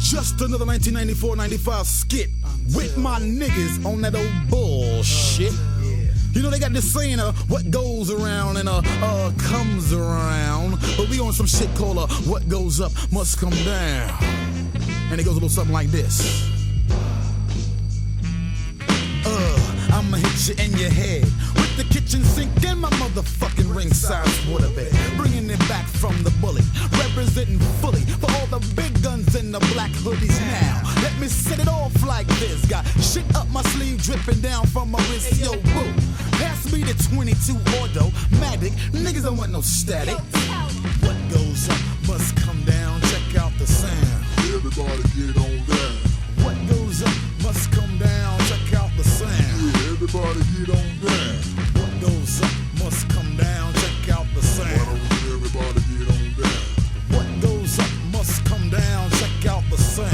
Just another 1994-95 skit with my niggas on that old bullshit. You know they got this saying, what goes around and comes around. But we on some shit called what goes up must come down. And it goes a little something like this. I'ma hit you in your head with the kitchen sink and my motherfucking ringside waterbed. Bringing it back from the bully, representing fully for all the big guns and the black hoodies now. Let me set it off like this. Got shit up my sleeve dripping down from my wrist. Yo, boo, pass me the 22 automatic. Niggas don't want no static. What goes up must come down. Check out the sound. Everybody get on down. What goes up must come down. Check out the sound. Yeah, everybody get on down. What goes up must come down. Check out the Why sound. don't everybody get on down? What goes up must come down. Check out the sound.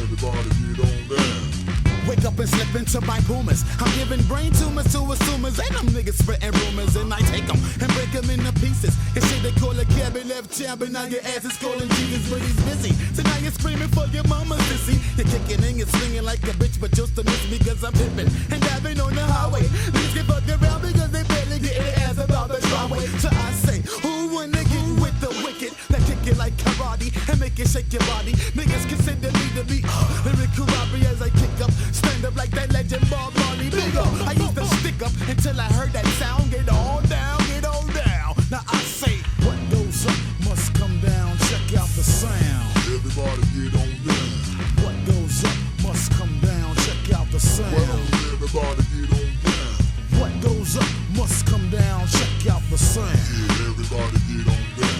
Everybody get on down. Wake up and slip into my boomers. I'm giving brain tumors to assumers. And them niggas spreading rumors. And I take them and break them into pieces. And shit they call a cabin left jab. And now your ass is calling Jesus, but he's busy. So now you're screaming for your mama, sissy. You're kicking and you're swinging like a bitch, but just to miss me because I'm pippin' and dabbing on the highway. These get fucked around because they barely get their ass about the driveway. So I say, who wanna get with the wicked? That kick it like karate and make it shake your body. Niggas consider me to be lyrical robbery as I kick up. Stand up like that legend Bob Marley. Big up. I used to stick up until I heard that sound. Get on down, get on down. Now I say, what goes up must come down. Check out the sound. Everybody get on down. What goes up must come down. Check out the sound. Why don't everybody get on down? What goes up must come down. Check out the sound. Yeah, everybody get on down.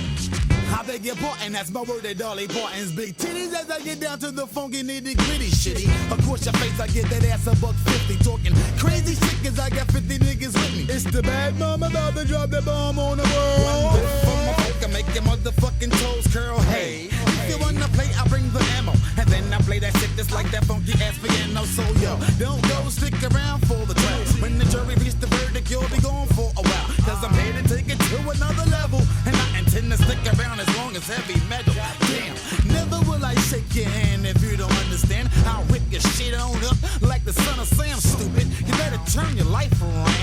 I beg your pardon, that's my word at Dolly Parton's big titties as I get down to the funky nitty gritty shitty. Across your face, I get that ass $1.50. Talking crazy shit cause I got 50 niggas with me. It's the bad mom about to drop the bomb on the world. One whip from my folk, I make your motherfucking toes curl. Hey, if you wanna play, I bring the ammo. And then I play that shit just like that funky ass piano. So yo, don't go stick around for the tracks. When the jury reaches the verdict, you'll be gone for a while. Cause I'm here to take it to another level. And I intend to stick around as long as heavy metal. Damn, never will I shake your hand if you don't understand. I'll rip your shit on up like the son of Sam, stupid. You better turn your life around.